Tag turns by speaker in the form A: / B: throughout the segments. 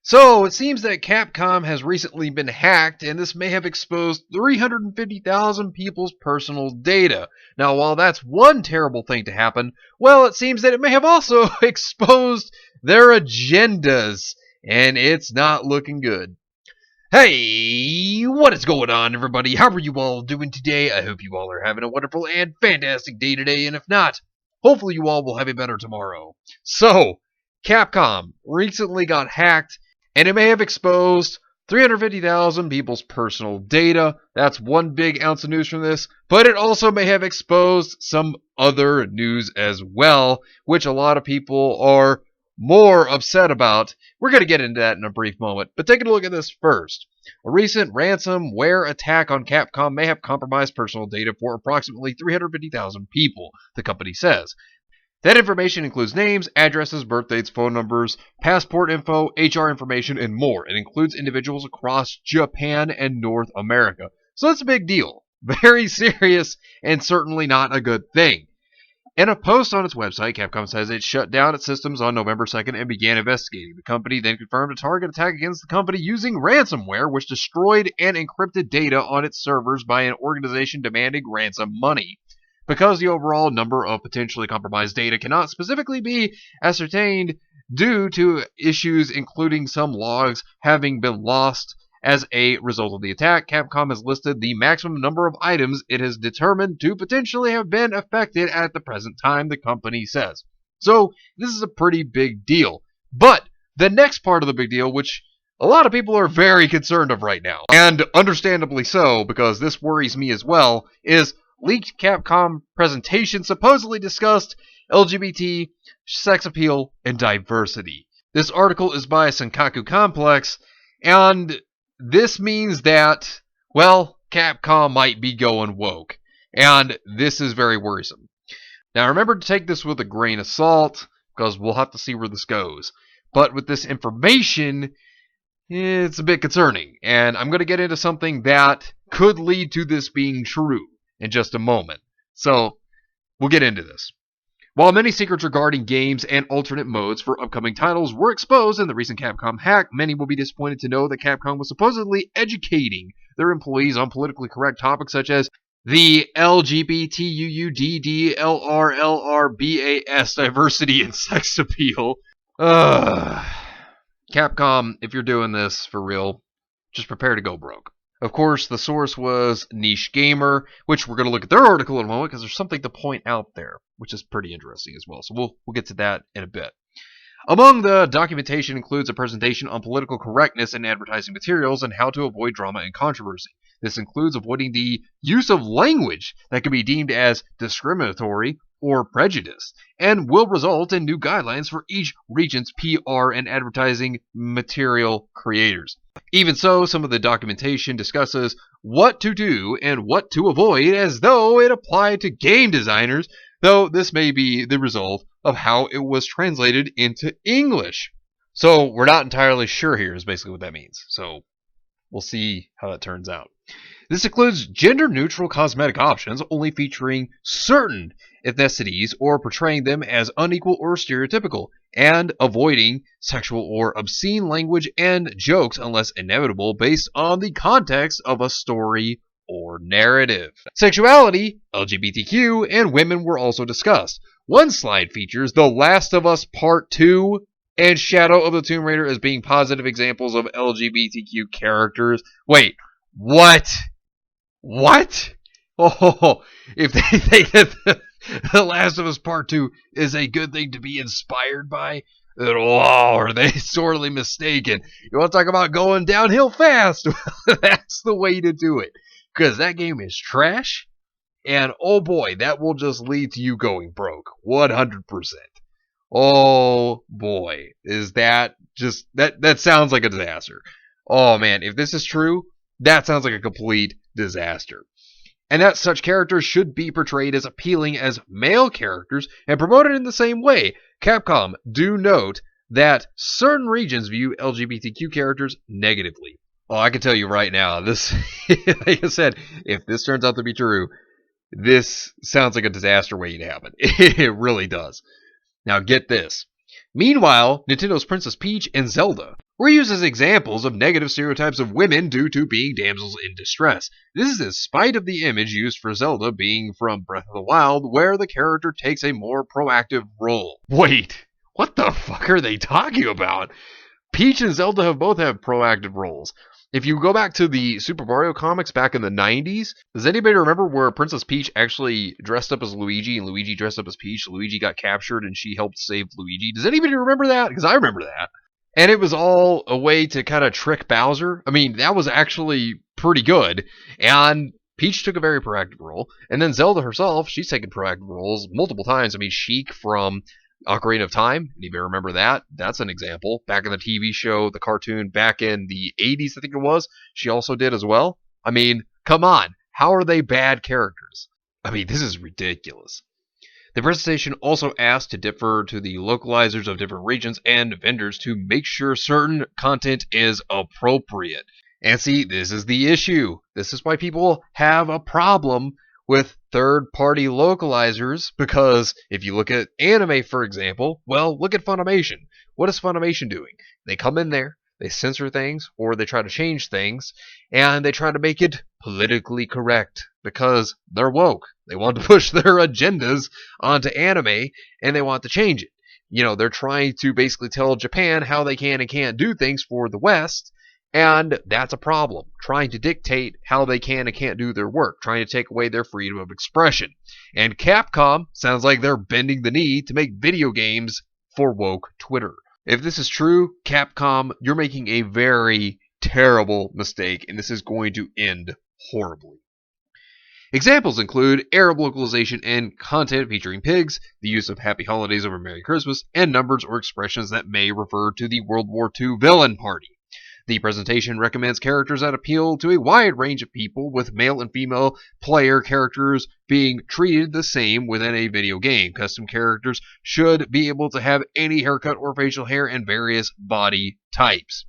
A: So, it seems that Capcom has recently been hacked, and this may have exposed 350,000 people's personal data. Now, while that's one terrible thing to happen, well, it seems that it may have also exposed their agendas, and it's not looking good. Hey, what is going on, everybody? How are you all doing today? I hope you all are having a wonderful and fantastic day today, and if not, hopefully you all will have a better tomorrow. So, Capcom recently got hacked, and it may have exposed 350,000 people's personal data. That's one big ounce of news from this, but it also may have exposed some other news as well, which a lot of people are more upset about. We're going to get into that in a brief moment, but take a look at this first. A recent ransomware attack on Capcom may have compromised personal data for approximately 350,000 people, the company says. That information includes names, addresses, birthdates, phone numbers, passport info, HR information, and more. It includes individuals across Japan and North America. So that's a big deal. Very serious and certainly not a good thing. In a post on its website, Capcom says it shut down its systems on November 2nd and began investigating. The company then confirmed a target attack against the company using ransomware, which destroyed and encrypted data on its servers by an organization demanding ransom money. Because the overall number of potentially compromised data cannot specifically be ascertained due to issues including some logs having been lost as a result of the attack, Capcom has listed the maximum number of items it has determined to potentially have been affected at the present time, the company says. So, this is a pretty big deal. But, the next part of the big deal, which a lot of people are very concerned of right now, and understandably so, because this worries me as well, is leaked Capcom presentation supposedly discussed LGBT, sex appeal, and diversity. This article is by Senkaku Complex, and this means that, well, Capcom might be going woke. And this is very worrisome. Now, remember to take this with a grain of salt, because we'll have to see where this goes. But with this information, it's a bit concerning. And I'm going to get into something that could lead to this being true in just a moment. So, we'll get into this. While many secrets regarding games and alternate modes for upcoming titles were exposed in the recent Capcom hack, many will be disappointed to know that Capcom was supposedly educating their employees on politically correct topics such as the LGBTQUDDLRLRBAS diversity and sex appeal. Capcom, if you're doing this for real, just prepare to go broke. Of course, the source was Niche Gamer, which we're going to look at their article in a moment because there's something to point out there, which is pretty interesting as well. So we'll get to that in a bit. Among the documentation includes a presentation on political correctness in advertising materials and how to avoid drama and controversy. This includes avoiding the use of language that can be deemed as discriminatory or prejudiced, and will result in new guidelines for each region's PR and advertising material creators. Even so, some of the documentation discusses what to do and what to avoid as though it applied to game designers, though this may be the result of how it was translated into English. So we're not entirely sure here is basically what that means. So we'll see how that turns out. This includes gender-neutral cosmetic options only featuring certain ethnicities or portraying them as unequal or stereotypical, and avoiding sexual or obscene language and jokes unless inevitable based on the context of a story or narrative. Sexuality, LGBTQ, and women were also discussed. One slide features The Last of Us Part 2 and Shadow of the Tomb Raider as being positive examples of LGBTQ characters. Wait, what? What? Oh, if they think that The Last of Us Part 2 is a good thing to be inspired by, then are they sorely mistaken. You want to talk about going downhill fast? That's the way to do it. Because that game is trash, and oh boy, that will just lead to you going broke. 100%. Oh boy, is that just, that sounds like a disaster. Oh man, if this is true, that sounds like a complete disaster. And that such characters should be portrayed as appealing as male characters and promoted in the same way. Capcom do note that certain regions view LGBTQ characters negatively. Oh, I can tell you right now, this, like I said, if this turns out to be true, this sounds like a disaster waiting to happen. It really does. Now get this. Meanwhile, Nintendo's Princess Peach and Zelda were used as examples of negative stereotypes of women due to being damsels in distress. This is in spite of the image used for Zelda being from Breath of the Wild, where the character takes a more proactive role. Wait, what the fuck are they talking about? Peach and Zelda both have proactive roles. If you go back to the Super Mario comics back in the 90s, does anybody remember where Princess Peach actually dressed up as Luigi and Luigi dressed up as Peach? Luigi got captured and she helped save Luigi. Does anybody remember that? Because I remember that. And it was all a way to kind of trick Bowser. I mean, that was actually pretty good. And Peach took a very proactive role. And then Zelda herself, she's taken proactive roles multiple times. I mean, Sheik from Ocarina of Time, anybody remember that? That's an example. Back in the TV show, the cartoon, back in the 80s, I think it was, she also did as well. I mean, come on. How are they bad characters? I mean, this is ridiculous. The presentation also asked to differ to the localizers of different regions and vendors to make sure certain content is appropriate. And see, this is the issue. This is why people have a problem with third-party localizers, because if you look at anime, for example, well, look at Funimation. What is Funimation doing? They come in there, they censor things, or they try to change things, and they try to make it politically correct, because they're woke. They want to push their agendas onto anime, and they want to change it. You know, they're trying to basically tell Japan how they can and can't do things for the West, and that's a problem. Trying to dictate how they can and can't do their work. Trying to take away their freedom of expression. And Capcom sounds like they're bending the knee to make video games for woke Twitter. If this is true, Capcom, you're making a very terrible mistake, and this is going to end horribly. Examples include Arab localization and content featuring pigs, the use of Happy Holidays over Merry Christmas, and numbers or expressions that may refer to the World War II villain party. The presentation recommends characters that appeal to a wide range of people, with male and female player characters being treated the same within a video game. Custom characters should be able to have any haircut or facial hair and various body types.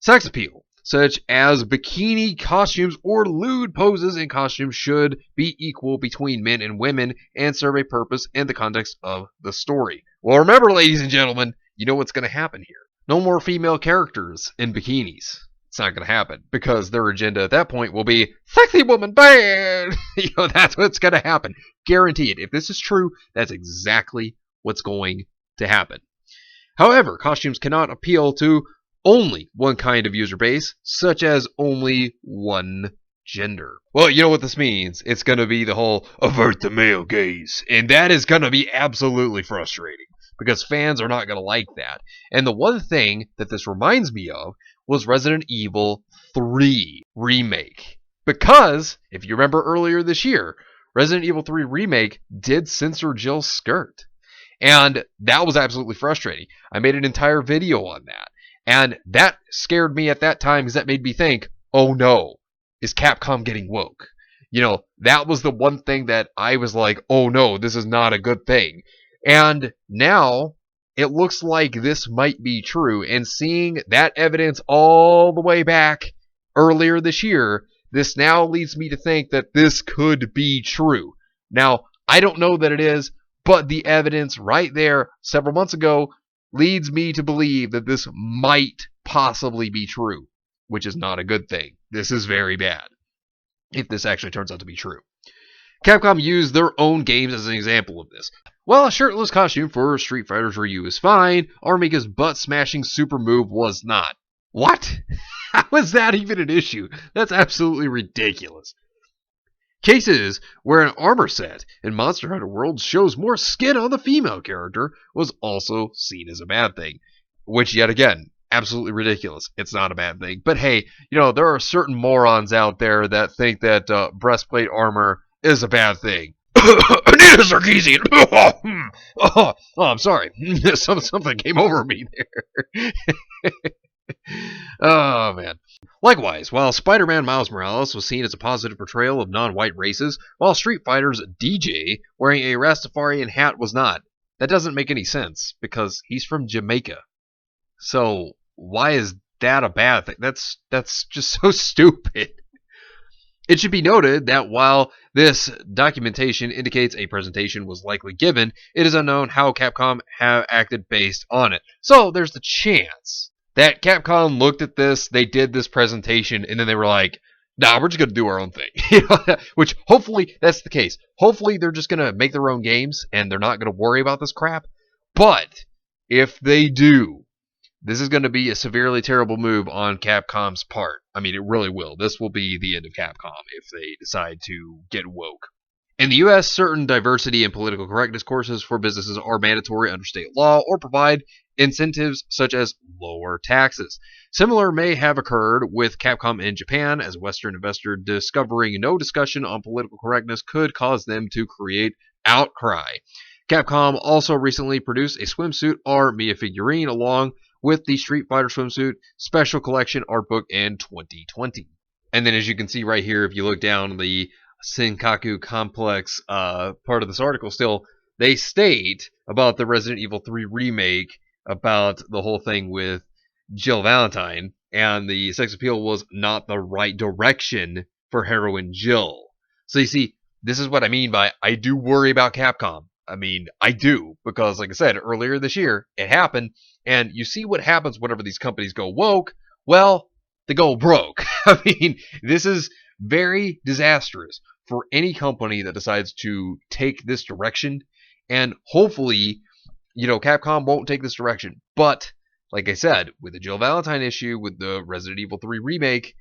A: Sex appeal, such as bikini costumes or lewd poses in costumes, should be equal between men and women and serve a purpose in the context of the story. Well, remember, ladies and gentlemen, you know what's going to happen here. No more female characters in bikinis. It's not going to happen, because their agenda at that point will be sexy woman bad. That's what's going to happen. Guaranteed. If this is true, that's exactly what's going to happen. However, costumes cannot appeal to only one kind of user base, such as only one gender. Well, you know what this means. It's going to be the whole avert the male gaze, and that is going to be absolutely frustrating, because fans are not going to like that. And the one thing that this reminds me of was Resident Evil 3 Remake. Because, if you remember earlier this year, Resident Evil 3 Remake did censor Jill's skirt. And that was absolutely frustrating. I made an entire video on that. And that scared me at that time, because that made me think, oh no, is Capcom getting woke? That was the one thing that I was like, oh no, this is not a good thing. And now it looks like this might be true. And seeing that evidence all the way back earlier this year, this now leads me to think that this could be true. Now, I don't know that it is, but the evidence right there several months ago leads me to believe that this might possibly be true, which is not a good thing. This is very bad, if this actually turns out to be true. Capcom used their own games as an example of this. While a shirtless costume for Street Fighter's Ryu is fine, Armika's butt-smashing super move was not. What? How is that even an issue? That's absolutely ridiculous. Cases where an armor set in Monster Hunter World shows more skin on the female character was also seen as a bad thing. Which, yet again, absolutely ridiculous. It's not a bad thing. But hey, there are certain morons out there that think that breastplate armor is a bad thing. Anita Sarkeesian! Oh, I'm sorry. Something came over me there. Oh, man. Likewise, while Spider-Man Miles Morales was seen as a positive portrayal of non-white races, while Street Fighter's DJ wearing a Rastafarian hat was not. That doesn't make any sense, because he's from Jamaica. So, why is that a bad thing? That's just so stupid. It should be noted that while this documentation indicates a presentation was likely given, it is unknown how Capcom have acted based on it. So, there's the chance that Capcom looked at this, they did this presentation, and then they were like, nah, we're just going to do our own thing. Which, hopefully, that's the case. Hopefully, they're just going to make their own games, and they're not going to worry about this crap. But, if they do, this is going to be a severely terrible move on Capcom's part. I mean, it really will. This will be the end of Capcom if they decide to get woke. In the US, certain diversity and political correctness courses for businesses are mandatory under state law or provide incentives such as lower taxes. Similar may have occurred with Capcom in Japan, as Western investors discovering no discussion on political correctness could cause them to create outcry. Capcom also recently produced a swimsuit or Mia figurine along with the Street Fighter swimsuit special collection art book in 2020. And then as you can see right here, if you look down the Senkaku Complex part of this article still, they state about the Resident Evil 3 remake, about the whole thing with Jill Valentine, and the sex appeal was not the right direction for heroine Jill. So you see, this is what I mean by I do worry about Capcom. I mean, I do, because like I said, earlier this year, it happened, and you see what happens whenever these companies go woke. Well, they go broke. I mean, this is very disastrous for any company that decides to take this direction. And hopefully, Capcom won't take this direction. But, like I said, with the Jill Valentine issue, with the Resident Evil 3 remake,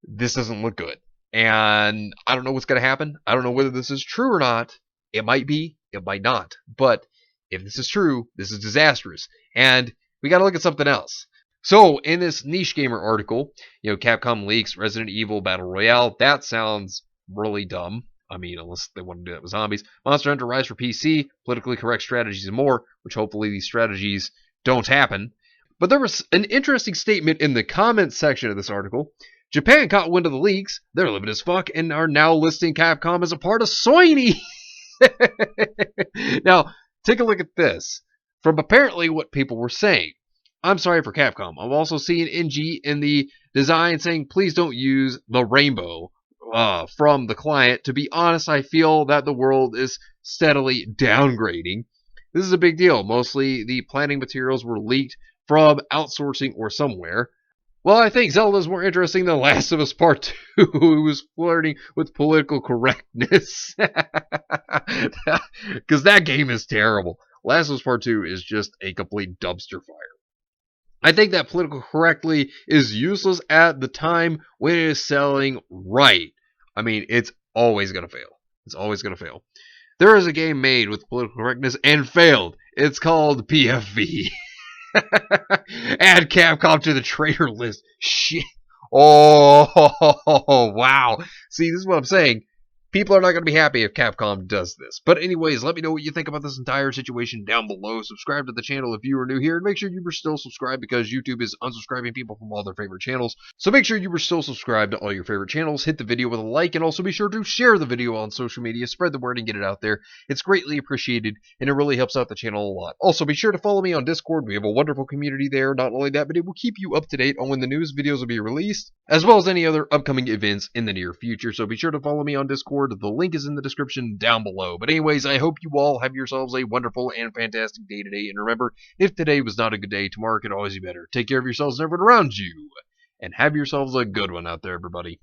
A: this doesn't look good. And I don't know what's going to happen. I don't know whether this is true or not. It might be, it might not. But if this is true, this is disastrous. And we got to look at something else. So, in this Niche Gamer article, Capcom leaks Resident Evil Battle Royale. That sounds really dumb. I mean, unless they want to do that with zombies. Monster Hunter Rise for PC, politically correct strategies and more, which hopefully these strategies don't happen. But there was an interesting statement in the comments section of this article. Japan caught wind of the leaks. They're livid as fuck and are now listing Capcom as a part of Sony. Now, take a look at this. From apparently what people were saying. I'm sorry for Capcom. I'm also seeing NG in the design saying, please don't use the rainbow from the client. To be honest, I feel that the world is steadily downgrading. This is a big deal. Mostly the planning materials were leaked from outsourcing or somewhere. Well, I think Zelda's more interesting than Last of Us Part 2, who was flirting with political correctness. Because that game is terrible. Last of Us Part 2 is just a complete dumpster fire. I think that political correctly is useless at the time when it is selling right. I mean, it's always going to fail. It's always going to fail. There is a game made with political correctness and failed. It's called PFV. Add Capcom to the traitor list. Shit. Oh, wow. See, this is what I'm saying. People are not going to be happy if Capcom does this. But anyways, let me know what you think about this entire situation down below. Subscribe to the channel if you are new here. And make sure you are still subscribed because YouTube is unsubscribing people from all their favorite channels. So make sure you are still subscribed to all your favorite channels. Hit the video with a like and also be sure to share the video on social media. Spread the word and get it out there. It's greatly appreciated and it really helps out the channel a lot. Also, be sure to follow me on Discord. We have a wonderful community there. Not only that, but it will keep you up to date on when the news videos will be released, as well as any other upcoming events in the near future. So be sure to follow me on Discord. The link is in the description down below. But anyways, I hope you all have yourselves a wonderful and fantastic day today. And remember, if today was not a good day, tomorrow could always be better. Take care of yourselves and everyone around you. And have yourselves a good one out there, everybody.